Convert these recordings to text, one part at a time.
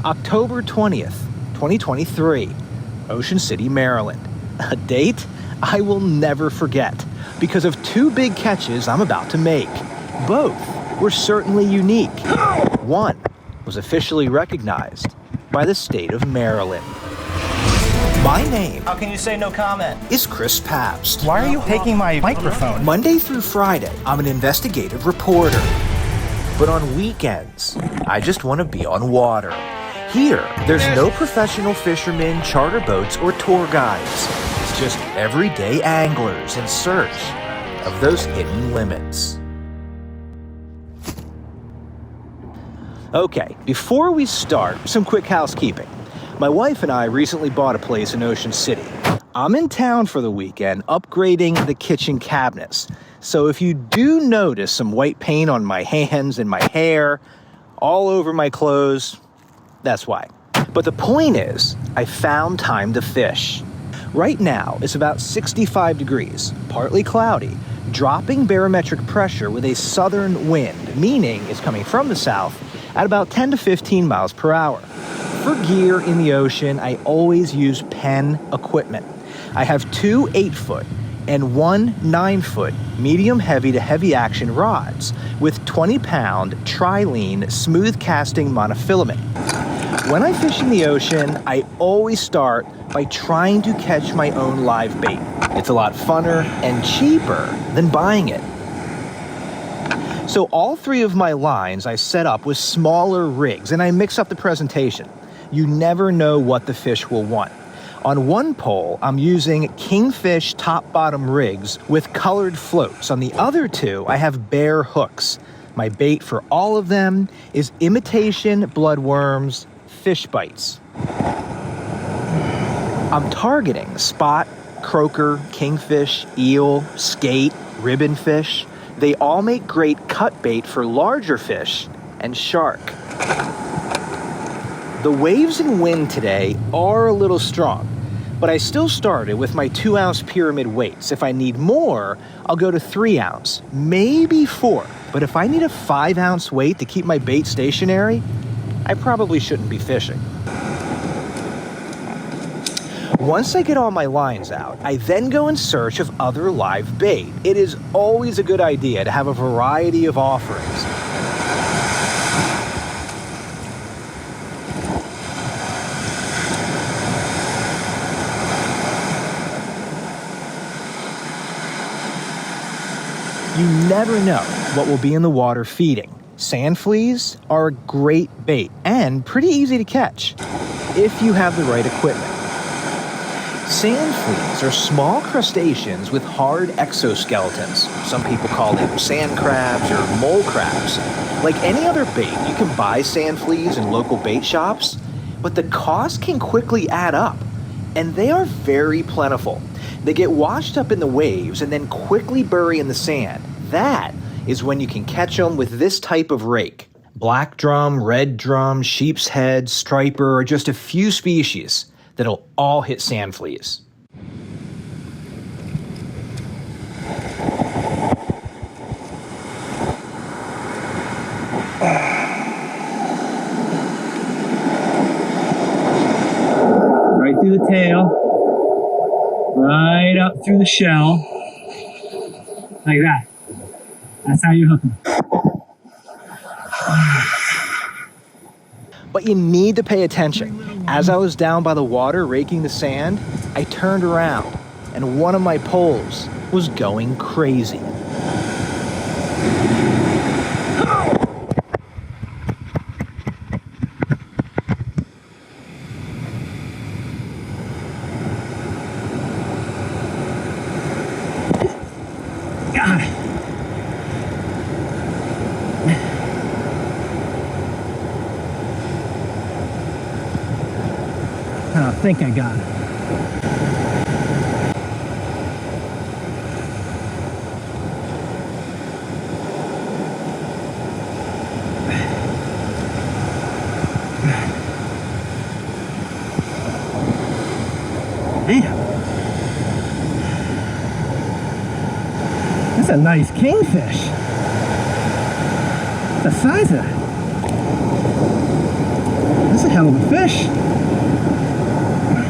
October 20th, 2023, Ocean City, Maryland. A date I will never forget because of two big catches I'm about to make. Both were certainly unique. One was officially recognized by the state of Maryland. My name, how can you say no comment, is Chris Pabst. Why are you taking my microphone? Monday through Friday, I'm an investigative reporter. But on weekends, I just want to be on water. Here, there's no professional fishermen, charter boats, or tour guides. It's just everyday anglers in search of those hidden limits. Okay, before we start, some quick housekeeping. My wife and I recently bought a place in Ocean City. I'm in town for the weekend upgrading the kitchen cabinets. So if you do notice some white paint on my hands and my hair, all over my clothes, that's why. But the point is, I found time to fish. Right now, it's about 65 degrees, partly cloudy, dropping barometric pressure with a southern wind, meaning it's coming from the south at about 10 to 15 miles per hour. For gear in the ocean, I always use Penn equipment. I have two 8-foot and one 9-foot medium heavy to heavy action rods with 20-pound trilene smooth casting monofilament. When I fish in the ocean, I always start by trying to catch my own live bait. It's a lot funner and cheaper than buying it. So all three of my lines I set up with smaller rigs and I mix up the presentation. You never know what the fish will want. On one pole, I'm using kingfish top-bottom rigs with colored floats. On the other two, I have bare hooks. My bait for all of them is imitation bloodworms, fishbites. I'm targeting spot, croaker, kingfish, eel, skate, ribbonfish. They all make great cut bait for larger fish and shark. The waves and wind today are a little strong, but I still started with my 2-ounce pyramid weights. If I need more, I'll go to 3-ounce, maybe 4. But if I need a 5-ounce weight to keep my bait stationary, I probably shouldn't be fishing. Once I get all my lines out, I then go in search of other live bait. It is always a good idea to have a variety of offerings. You never know what will be in the water feeding. Sand fleas are a great bait and pretty easy to catch if you have the right equipment. Sand fleas are small crustaceans with hard exoskeletons. Some people call them sand crabs or mole crabs. Like any other bait, you can buy sand fleas in local bait shops, but the cost can quickly add up, and they are very plentiful. They get washed up in the waves and then quickly bury in the sand. That is when you can catch them with this type of rake. Black drum, red drum, sheep's head, striper are just a few species that'll all hit sand fleas. Right through the tail, right up through the shell, like that. That's how you hook them. But you need to pay attention. As I was down by the water raking the sand, I turned around and one of my poles was going crazy. Got it. I think I got it. Man, that's a nice kingfish. The size of it. That's a hell of a fish.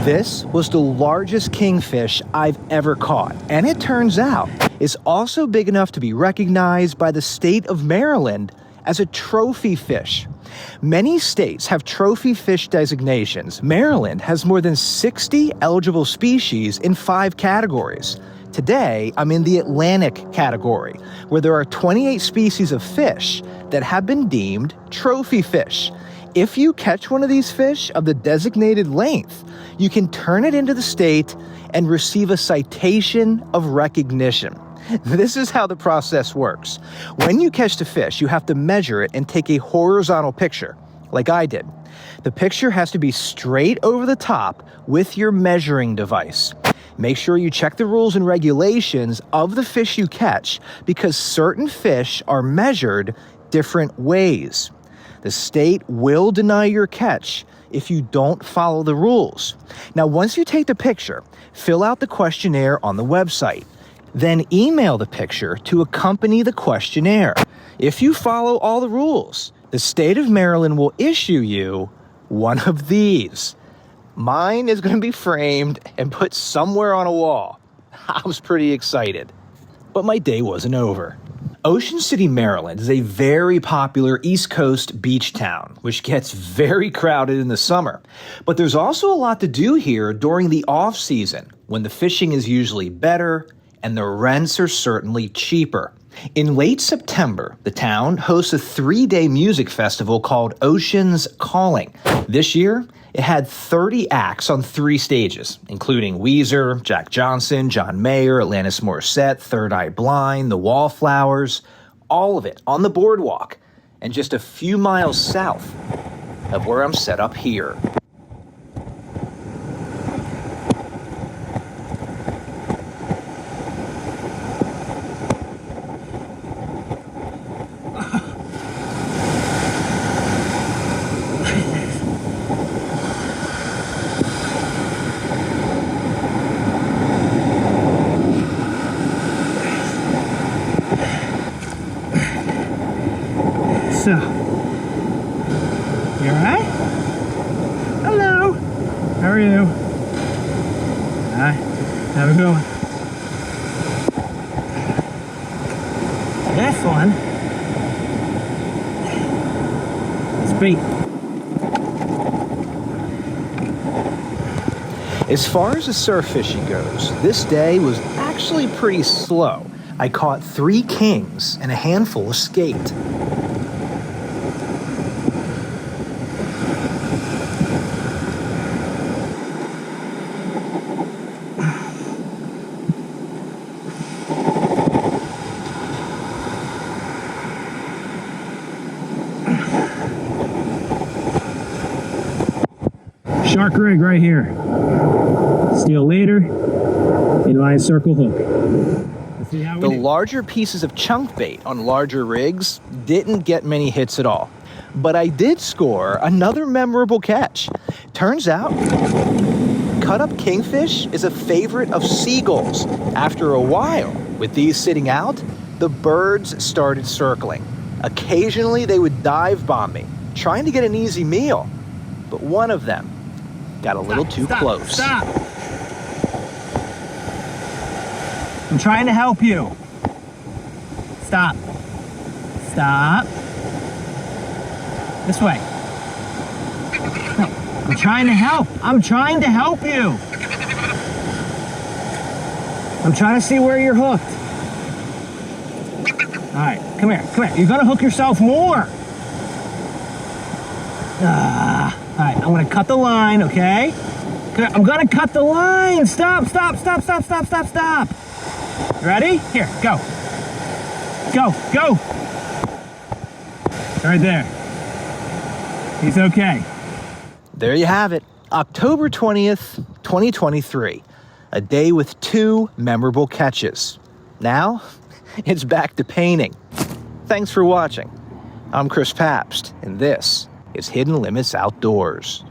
This was the largest kingfish I've ever caught, and it turns out is also big enough to be recognized by the state of Maryland as a trophy fish. Many states have trophy fish designations. Maryland has more than 60 eligible species in 5 categories. Today, I'm in the Atlantic category, where there are 28 species of fish that have been deemed trophy fish. If you catch one of these fish of the designated length, you can turn it into the state and receive a citation of recognition. This is how the process works. When you catch the fish, you have to measure it and take a horizontal picture, like I did. The picture has to be straight over the top with your measuring device. Make sure you check the rules and regulations of the fish you catch, because certain fish are measured different ways. The state will deny your catch if you don't follow the rules. Now, once you take the picture, fill out the questionnaire on the website. Then email the picture to accompany the questionnaire. If you follow all the rules, the state of Maryland will issue you one of these. Mine is going to be framed and put somewhere on a wall. I was pretty excited. But my day wasn't over. Ocean City, Maryland is a very popular East Coast beach town, which gets very crowded in the summer. But there's also a lot to do here during the off-season, when the fishing is usually better and the rents are certainly cheaper. In late September, the town hosts a 3-day music festival called Ocean's Calling. This year, it had 30 acts on 3 stages, including Weezer, Jack Johnson, John Mayer, Alanis Morissette, Third Eye Blind, The Wallflowers, all of it on the boardwalk, and just a few miles south of where I'm set up here. So, you alright? Hello. How are you? Hi. Have a good one. This one is bait. As far as the surf fishing goes, this day was actually pretty slow. I caught 3 kings and a handful escaped. Shark rig right here. Steel later, inline circle hook. Let's see how we The do. larger pieces of chunk bait on larger rigs didn't get many hits at all. But I did score another memorable catch. Turns out, cut-up kingfish is a favorite of seagulls. After a while, with these sitting out, the birds started circling. Occasionally, they would dive bomb me, trying to get an easy meal. But one of them got a little too close. Stop! I'm trying to help you. Stop. Stop. This way. No, I'm trying to help. I'm trying to help you. I'm trying to see where you're hooked. All right, come here, come here. You're gonna hook yourself more. All right, I'm gonna cut the line, okay? I'm gonna cut the line. Stop, stop, stop, stop, stop, stop, stop. You ready? Here, go. Go, go. Right there. He's okay. There you have it, October 20th, 2023. A day with 2 memorable catches. Now, it's back to painting. Thanks for watching. I'm Chris Pabst, and this is Hidden Limits Outdoors.